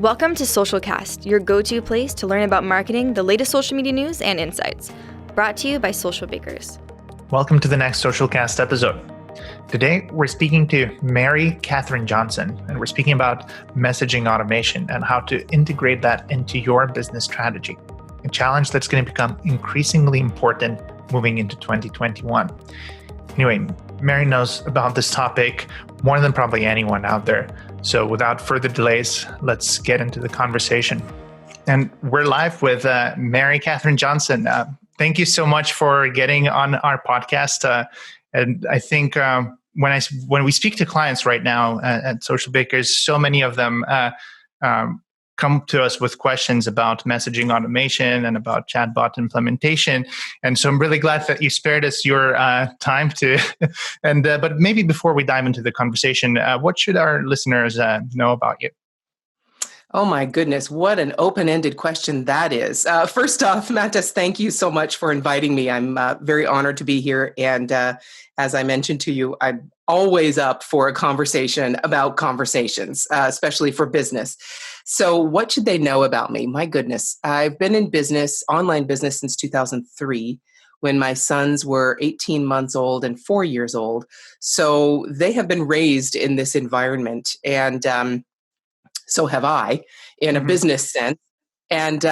Welcome to Socialcast, your go-to place to learn about marketing, the latest social media news, and insights. Brought to you by Social Bakers. Welcome to the next Socialcast episode. Today, we're speaking to Kathryn Johnson, and we're speaking about messaging automation and how to integrate that into your business strategy, a challenge that's going to become increasingly important moving into 2021. Anyway, Mary knows about this topic more than probably anyone out there. So without further delays, let's get into the conversation. And we're live with Kathryn Johnson. Thank you so much for getting on our podcast. And I think when we speak to clients right now at Social Bakers, so many of them come to us with questions about messaging automation and about chatbot implementation. And so I'm really glad that you spared us your time to. But maybe before we dive into the conversation, what should our listeners know about you? Oh my goodness, what an open-ended question that is. First off, Mantas, thank you so much for inviting me. I'm very honored to be here. And as I mentioned to you, I'm always up for a conversation about conversations, especially for business. So what should they know about me? My goodness, I've been in business, online business, since 2003. When my sons were 18 months old and 4 years old. So they have been raised in this environment. And so have I, in a business sense. And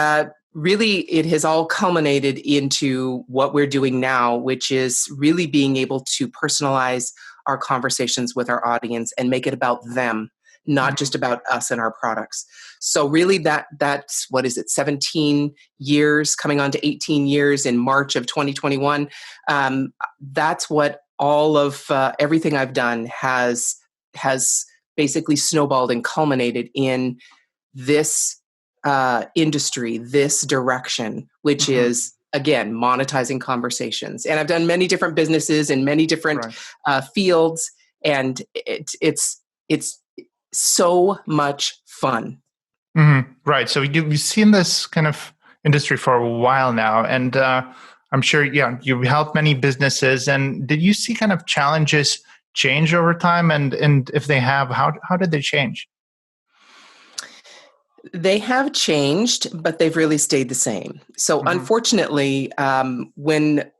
really, it has all culminated into what we're doing now, which is really being able to personalize our conversations with our audience and make it about them, not just about us and our products. So really, that's, 17 years, coming on to 18 years in March of 2021. That's what all of everything I've done has basically snowballed and culminated in this industry, this direction, which is, again, monetizing conversations. And I've done many different businesses in many different fields, and it's so much fun. Right. So you've seen this kind of industry for a while now, and I'm sure, you've helped many businesses. And did you see kind of challenges change over time? And if they have, how did they change? They have changed, but they've really stayed the same. So unfortunately, when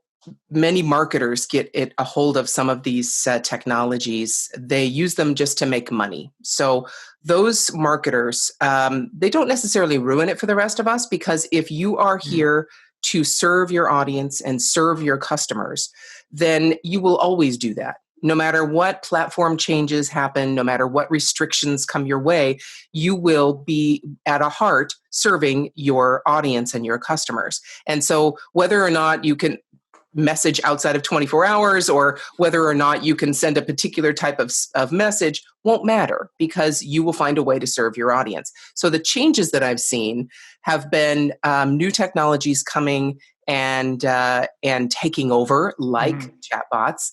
many marketers get a hold of some of these technologies, they use them just to make money. So those marketers, they don't necessarily ruin it for the rest of us, because if you are here to serve your audience and serve your customers, then you will always do that. No matter what platform changes happen, no matter what restrictions come your way, you will be at a heart serving your audience and your customers. And so whether or not you can message outside of 24 hours or whether or not you can send a particular type of message won't matter, because you will find a way to serve your audience. So the changes that I've seen have been new technologies coming and taking over, like chatbots.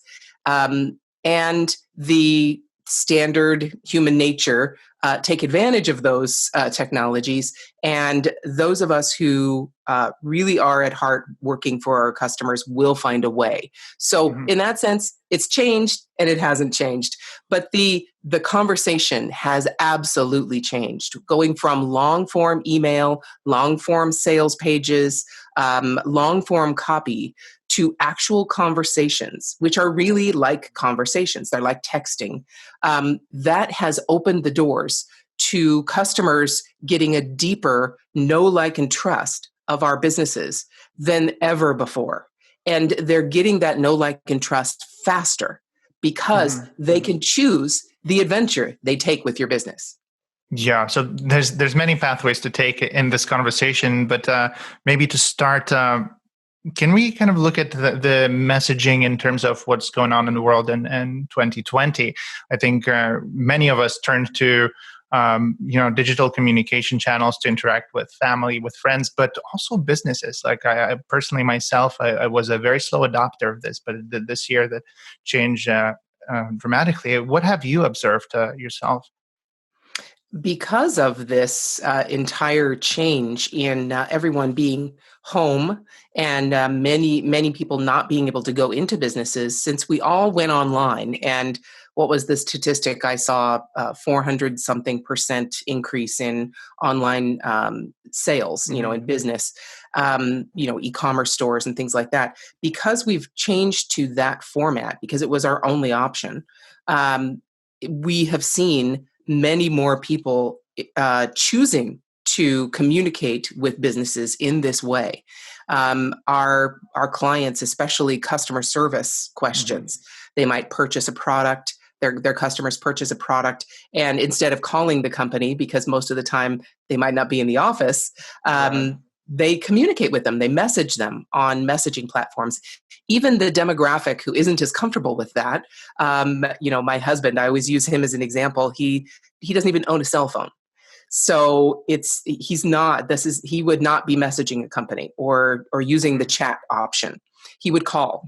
And the standard human nature take advantage of those technologies. And those of us who really are at heart working for our customers will find a way. So in that sense, it's changed and it hasn't changed. But the conversation has absolutely changed, going from long-form email, long-form sales pages, long-form copy, to actual conversations, which are really like conversations. They're like texting. That has opened the doors to customers getting a deeper know, like, and trust of our businesses than ever before. And they're getting that know, like, and trust faster because they can choose the adventure they take with your business. Yeah, so there's many pathways to take in this conversation, but maybe to start, can we kind of look at the messaging in terms of what's going on in the world in 2020? I think many of us turned to digital communication channels to interact with family, with friends, but also businesses. Like I personally myself, I was a very slow adopter of this, but this year that changed dramatically. What have you observed yourself? Because of this entire change in everyone being home and many people not being able to go into businesses, since we all went online and what was the statistic I saw? 400 something percent increase in online sales, in business, e-commerce stores and things like that. Because we've changed to that format, because it was our only option, we have seen many more people choosing to communicate with businesses in this way. Our clients, especially customer service questions, they might purchase a product. Their customers purchase a product, and instead of calling the company, because most of the time they might not be in the office, they communicate with them. They message them on messaging platforms. Even the demographic who isn't as comfortable with that, my husband, I always use him as an example. He doesn't even own a cell phone. So he would not be messaging a company or using the chat option. He would call.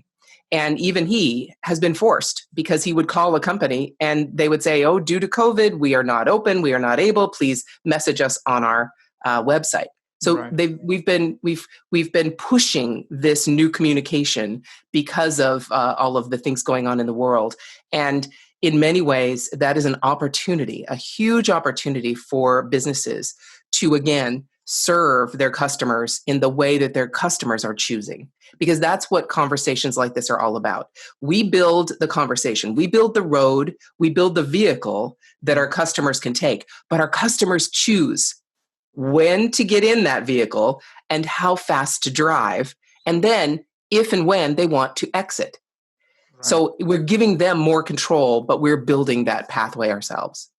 And even he has been forced, because he would call a company and they would say, oh, due to COVID, we are not open. We are not able. Please message us on our website. So we've been pushing this new communication because of all of the things going on in the world. And in many ways, that is an opportunity, a huge opportunity for businesses to, again, serve their customers in the way that their customers are choosing. Because that's what conversations like this are all about. We build the conversation, we build the road, we build the vehicle that our customers can take, but our customers choose when to get in that vehicle and how fast to drive, and then if and when they want to exit. So we're giving them more control, but we're building that pathway ourselves.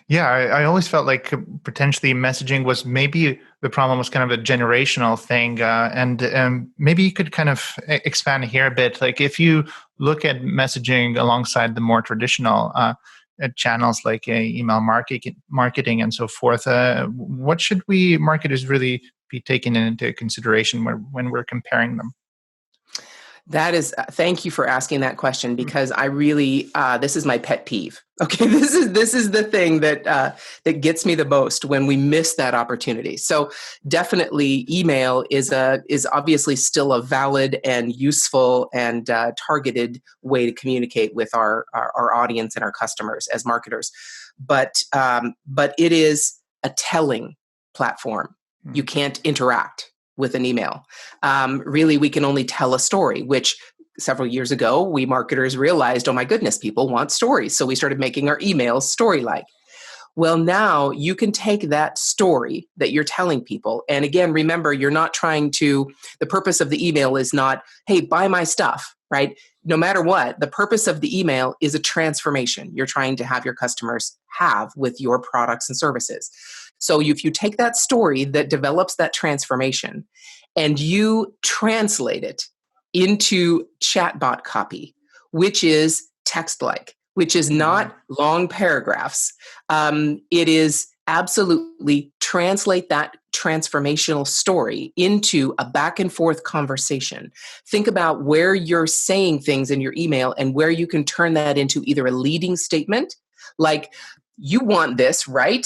Yeah, I always felt like potentially messaging was maybe the problem was kind of a generational thing. And maybe you could kind of expand here a bit. Like if you look at messaging alongside the more traditional channels like email marketing and so forth, what should we marketers really be taking into consideration when we're comparing them? Thank you for asking that question, because I really, this is my pet peeve. Okay. This is the thing that gets me the most when we miss that opportunity. So definitely email is obviously still a valid and useful and targeted way to communicate with our audience and our customers as marketers. But it is a telling platform. You can't interact with an email. Really, we can only tell a story, which several years ago, we marketers realized, oh my goodness, people want stories. So we started making our emails story-like. Well, now you can take that story that you're telling people. And again, remember, the purpose of the email is not, hey, buy my stuff, right? No matter what, the purpose of the email is a transformation you're trying to have your customers have with your products and services. So if you take that story that develops that transformation and you translate it into chatbot copy, which is text-like, which is not long paragraphs, it is absolutely translate that transformational story into a back and forth conversation. Think about where you're saying things in your email and where you can turn that into either a leading statement, like, you want this, right?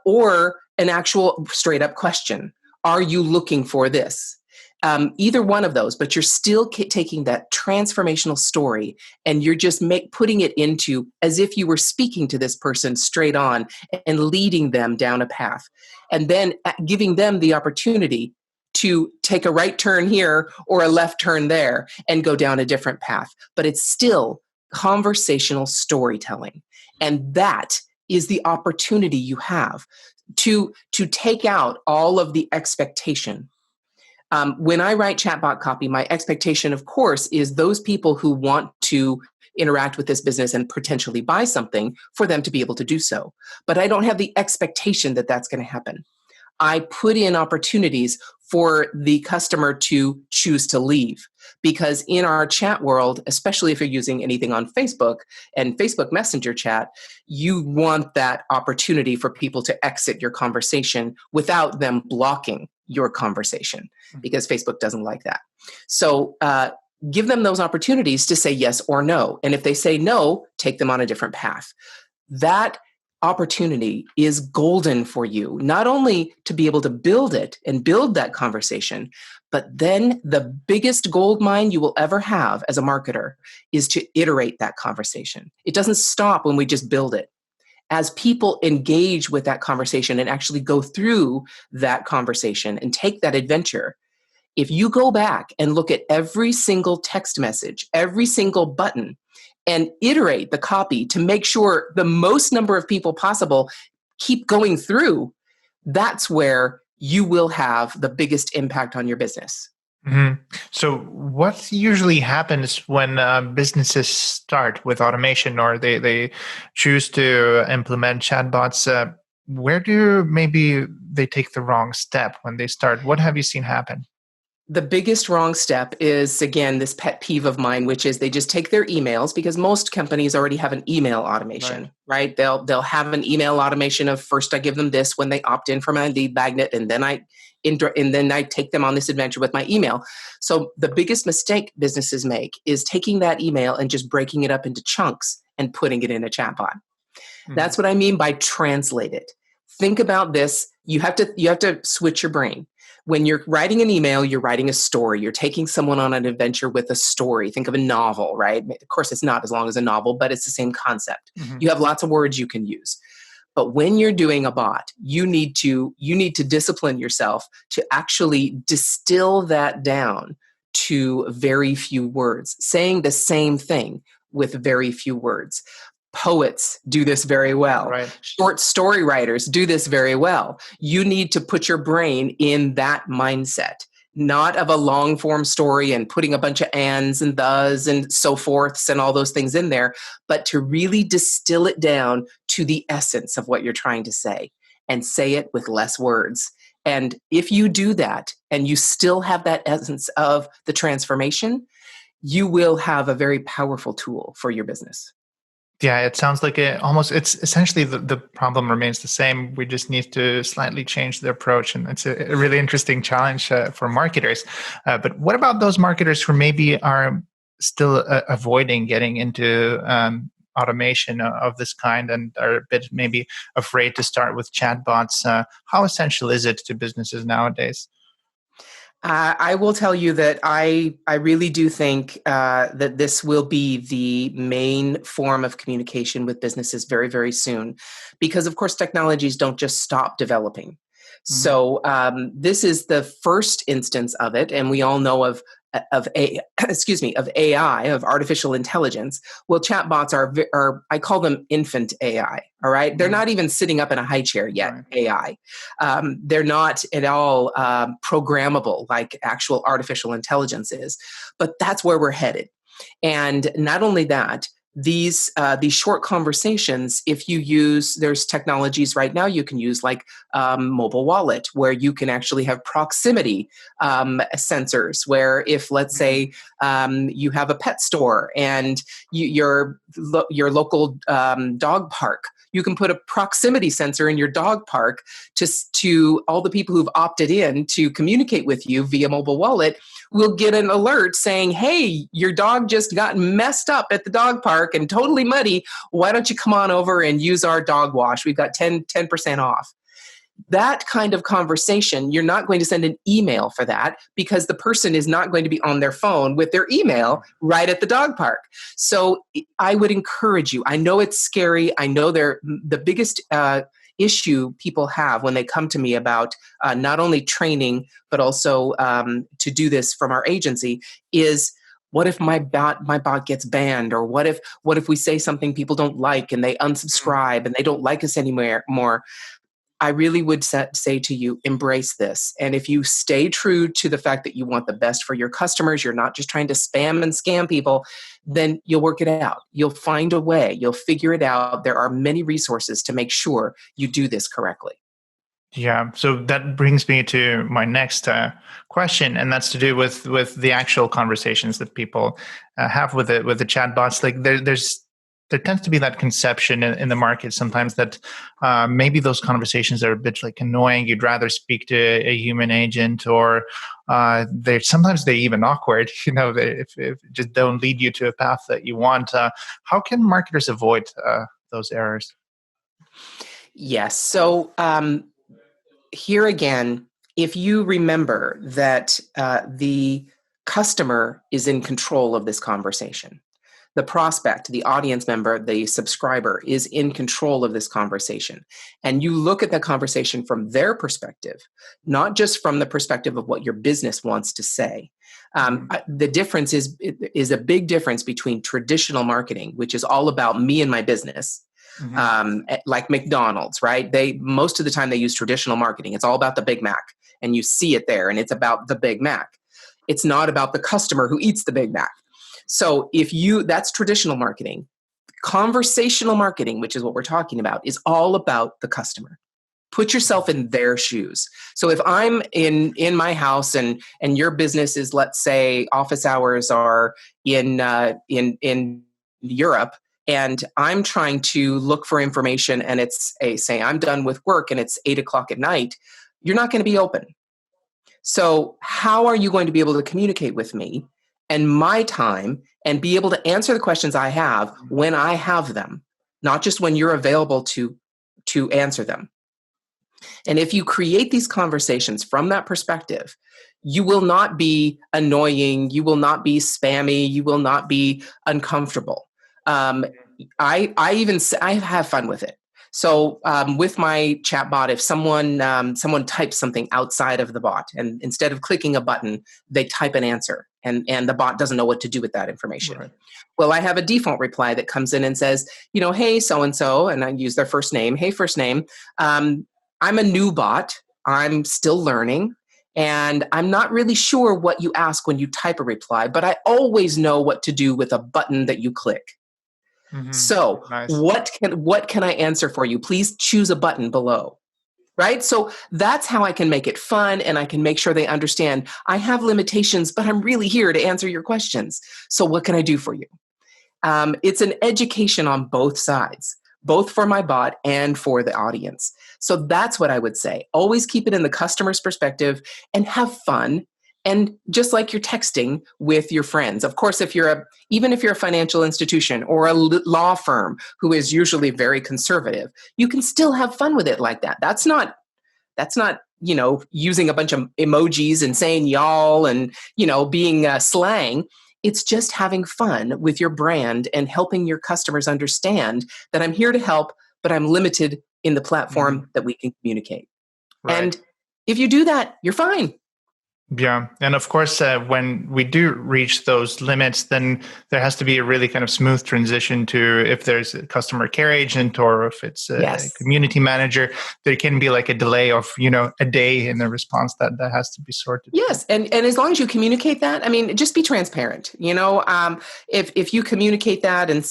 Or an actual straight up question. Are you looking for this? Either one of those, but you're still taking that transformational story and you're just putting it into as if you were speaking to this person straight on and leading them down a path, and then giving them the opportunity to take a right turn here or a left turn there and go down a different path. But it's still conversational storytelling. And that is the opportunity you have to take out all of the expectation. When I write chatbot copy, my expectation, of course, is those people who want to interact with this business and potentially buy something, for them to be able to do so. But I don't have the expectation that that's going to happen. I put in opportunities for the customer to choose to leave. Because in our chat world, especially if you're using anything on Facebook and Facebook Messenger chat, you want that opportunity for people to exit your conversation without them blocking your conversation, because Facebook doesn't like that. So give them those opportunities to say yes or no. And if they say no, take them on a different path. That opportunity is golden for you, not only to be able to build it and build that conversation, But then the biggest gold mine you will ever have as a marketer is to iterate that conversation. It doesn't stop when we just build it. As people engage with that conversation and actually go through that conversation and take that adventure, if you go back and look at every single text message, every single button, and iterate the copy to make sure the most number of people possible keep going through, that's where you will have the biggest impact on your business. Mm-hmm. So what usually happens when businesses start with automation or they choose to implement chatbots? Where do maybe they take the wrong step when they start? What have you seen happen? The biggest wrong step is, again, this pet peeve of mine, which is they just take their emails, because most companies already have an email automation, right? They'll have an email automation of, first I give them this when they opt in for my lead magnet, and then I take them on this adventure with my email. So the biggest mistake businesses make is taking that email and just breaking it up into chunks and putting it in a chatbot. Mm-hmm. That's what I mean by translate it. Think about this. You have to switch your brain. When you're writing an email, you're writing a story. You're taking someone on an adventure with a story. Think of a novel, right? Of course, it's not as long as a novel, but it's the same concept. Mm-hmm. You have lots of words you can use. But when you're doing a bot, you need to discipline yourself to actually distill that down to very few words, saying the same thing with very few words. Poets do this very well. Right. Short story writers do this very well. You need to put your brain in that mindset, not of a long form story and putting a bunch of ands and thes and so forths and all those things in there, but to really distill it down to the essence of what you're trying to say and say it with less words. And if you do that and you still have that essence of the transformation, you will have a very powerful tool for your business. Yeah, it sounds like it's essentially the problem remains the same. We just need to slightly change the approach. And it's a really interesting challenge for marketers. But what about those marketers who maybe are still avoiding getting into automation of this kind and are a bit maybe afraid to start with chatbots? How essential is it to businesses nowadays? I will tell you that I really do think that this will be the main form of communication with businesses very, very soon, because of course technologies don't just stop developing. Mm-hmm. So this is the first instance of it, and we all know of AI, of artificial intelligence. Well, chatbots are I call them infant AI. All right, they're not even sitting up in a high chair yet. Right. AI, they're not at all programmable like actual artificial intelligence is. But that's where we're headed. And not only that, these short conversations, if you use, there's technologies right now you can use like mobile wallet, where you can actually have proximity sensors, where if, let's say, you have a pet store and your local dog park, you can put a proximity sensor in your dog park to all the people who've opted in to communicate with you via mobile wallet will get an alert saying, hey, your dog just got messed up at the dog park and totally muddy. Why don't you come on over and use our dog wash? We've got 10% off. That kind of conversation, you're not going to send an email for that, because the person is not going to be on their phone with their email right at the dog park. So I would encourage you. I know it's scary. I know the biggest issue people have when they come to me about not only training, but also to do this from our agency is, what if my bot gets banned? Or what if we say something people don't like and they unsubscribe and they don't like us anymore? I really would say to you, embrace this. And if you stay true to the fact that you want the best for your customers, you're not just trying to spam and scam people, then you'll work it out. You'll find a way. You'll figure it out. There are many resources to make sure you do this correctly. Yeah, so that brings me to my next question, and that's to do with the actual conversations that people have with the chatbots. Like there tends to be that conception in the market sometimes that maybe those conversations are a bit like annoying. You'd rather speak to a human agent, or they're even awkward. You know, if just don't lead you to a path that you want. How can marketers avoid those errors? Yes. So here again, if you remember that the customer is in control of this conversation, the prospect, the audience member, the subscriber is in control of this conversation, and you look at the conversation from their perspective, not just from the perspective of what your business wants to say. The difference is a big difference between traditional marketing, which is all about me and my business. Like McDonald's, right? Most of the time they use traditional marketing. It's all about the Big Mac, and you see it there, and it's about the Big Mac. It's not about the customer who eats the Big Mac. So that's traditional marketing. Conversational marketing, which is what we're talking about, is all about the customer. Put yourself in their shoes. So if I'm in my house and your business is, let's say, office hours are in Europe, and I'm trying to look for information, and it's say I'm done with work and it's 8:00 at night, you're not going to be open. So how are you going to be able to communicate with me and my time and be able to answer the questions I have when I have them, not just when you're available to answer them? And if you create these conversations from that perspective, you will not be annoying, you will not be spammy, you will not be uncomfortable. I have fun with it. So with my chatbot, if someone types something outside of the bot, and instead of clicking a button, they type an answer, and the bot doesn't know what to do with that information. Right. Well, I have a default reply that comes in and says, hey, so-and-so, and I use their first name. Hey, first name. I'm a new bot. I'm still learning. And I'm not really sure what you ask when you type a reply, but I always know what to do with a button that you click. So nice. What can I answer for you? Please choose a button below. Right? So that's how I can make it fun, and I can make sure they understand I have limitations, but I'm really here to answer your questions. So what can I do for you? It's an education on both sides, both for my bot and for the audience. So that's what I would say. Always keep it in the customer's perspective and have fun. And just like you're texting with your friends, of course, even if you're a financial institution or a law firm who is usually very conservative, you can still have fun with it like that. That's not, using a bunch of emojis and saying y'all and, being slang. It's just having fun with your brand and helping your customers understand that I'm here to help, but I'm limited in the platform that we can communicate. Right. And if you do that, you're fine. Yeah. And of course, when we do reach those limits, then there has to be a really kind of smooth transition to, if there's a customer care agent or if it's a community manager, there can be like a delay of, a day in the response that has to be sorted. Yes. And as long as you communicate that, just be transparent. If you communicate that, and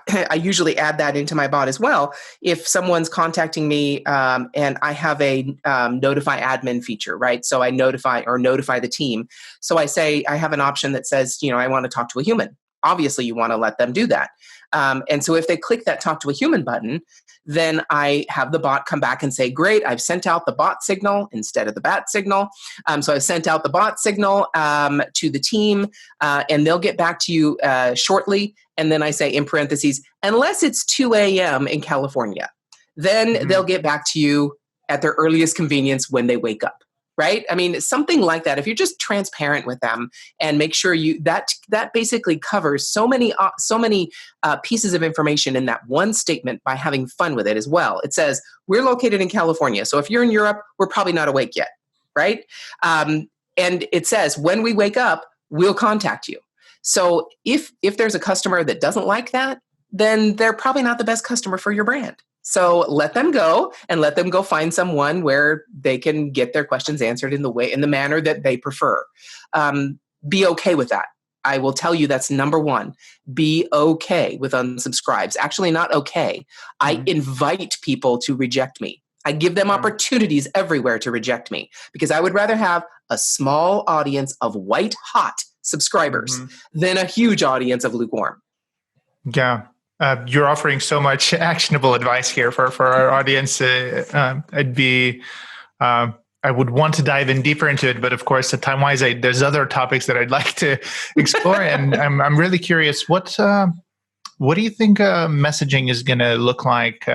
I usually add that into my bot as well. If someone's contacting me and I have a notify admin feature, right? So I notify the team. So I say, I have an option that says, I want to talk to a human. Obviously, you want to let them do that. And so if they click that talk to a human button, then I have the bot come back and say, great, I've sent out the bot signal instead of the bat signal. So I've sent out the bot signal to the team, and they'll get back to you shortly. And then I say in parentheses, unless it's 2 a.m. in California, then they'll get back to you at their earliest convenience when they wake up. Right? Something like that. If you're just transparent with them and make sure that basically covers so many pieces of information in that one statement by having fun with it as well. It says, we're located in California. So if you're in Europe, we're probably not awake yet. Right? And it says, when we wake up, we'll contact you. So if there's a customer that doesn't like that, then they're probably not the best customer for your brand. So let them go and let them go find someone where they can get their questions answered in the manner that they prefer. Be okay with that. I will tell you that's number one. Be okay with unsubscribes. Actually, not okay. I invite people to reject me. I give them opportunities everywhere to reject me, because I would rather have a small audience of white hot subscribers than a huge audience of lukewarm. Yeah. You're offering so much actionable advice here for our audience. I would want to dive in deeper into it, but of course, time-wise, there's other topics that I'd like to explore, and I'm really curious. What do you think messaging is going to look like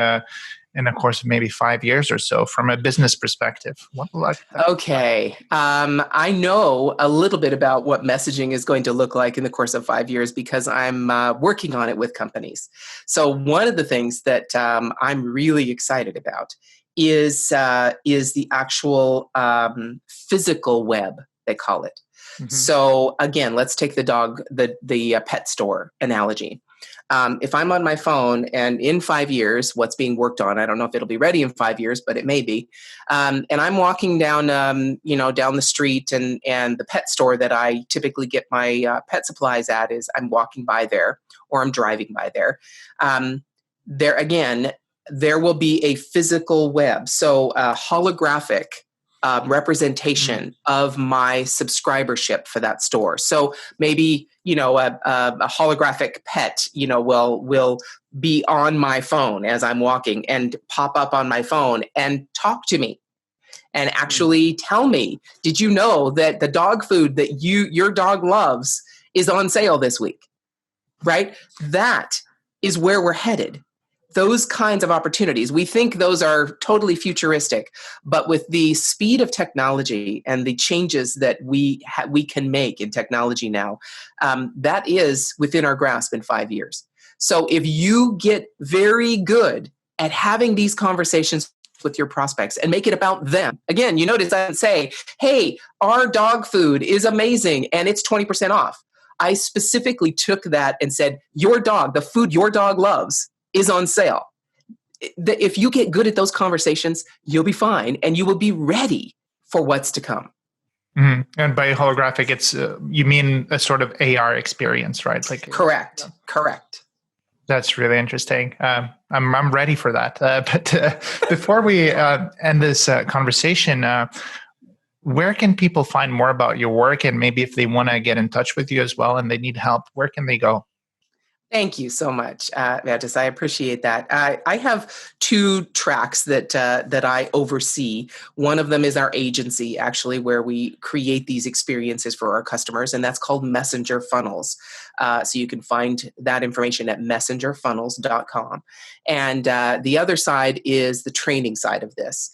in the course of maybe 5 years or so from a business perspective? What will that Okay. I know a little bit about what messaging is going to look like in the course of 5 years because I'm working on it with companies. So one of the things that I'm really excited about is the actual physical web, they call it. Mm-hmm. So again, let's take the pet store analogy. If I'm on my phone and in 5 years, what's being worked on, I don't know if it'll be ready in 5 years, but it may be. And I'm walking down, down the street and the pet store that I typically get my pet supplies at is I'm walking by there or I'm driving by there. There again, there will be a physical web. So a holographic representation of my subscribership for that store. So maybe, a holographic pet, will be on my phone as I'm walking and pop up on my phone and talk to me and actually tell me, did you know that the dog food that your dog loves is on sale this week? Right? That is where we're headed. Those kinds of opportunities, we think those are totally futuristic, but with the speed of technology and the changes that we can make in technology now, that is within our grasp in 5 years. So if you get very good at having these conversations with your prospects and make it about them, again, you notice I didn't say, hey, our dog food is amazing and it's 20% off. I specifically took that and said, your dog, the food your dog loves, is on sale. If you get good at those conversations, you'll be fine and you will be ready for what's to come. Mm-hmm. And by holographic, it's you mean a sort of AR experience, right? Correct. That's really interesting. I'm ready for that. But before we end this conversation, where can people find more about your work? And maybe if they want to get in touch with you as well and they need help, where can they go? Thank you so much, Mantas. I appreciate that. I have 2 tracks that I oversee. One of them is our agency, actually, where we create these experiences for our customers, and that's called Messenger Funnels. So you can find that information at messengerfunnels.com. And the other side is the training side of this,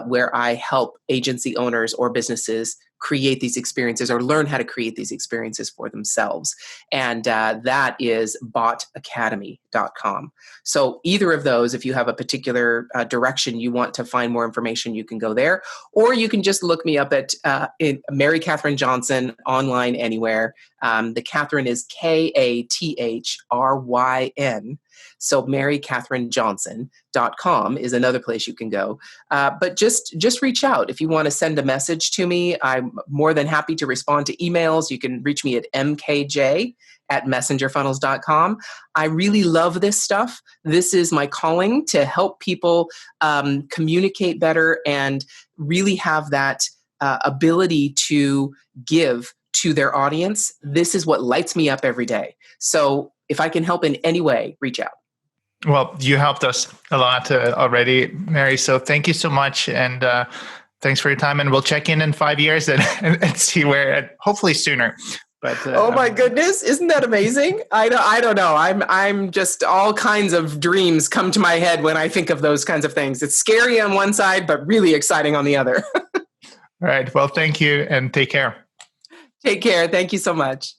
where I help agency owners or businesses create these experiences or learn how to create these experiences for themselves. And that is botacademy.com. So either of those, if you have a particular direction you want to find more information, you can go there. Or you can just look me up at Mary Kathryn Johnson online anywhere. The Kathryn is Kathryn. So MaryKathrynJohnson.com is another place you can go. But just reach out. If you want to send a message to me, I'm more than happy to respond to emails. You can reach me at mkj@messengerfunnels.com. I really love this stuff. This is my calling to help people communicate better and really have that ability to give to their audience. This is what lights me up every day. So if I can help in any way, reach out. Well, you helped us a lot already, Mary. So thank you so much. And thanks for your time. And we'll check in 5 years and see where, hopefully sooner. But oh my goodness, isn't that amazing? I don't know. I'm just all kinds of dreams come to my head when I think of those kinds of things. It's scary on one side, but really exciting on the other. All right. Well, thank you and take care. Take care. Thank you so much.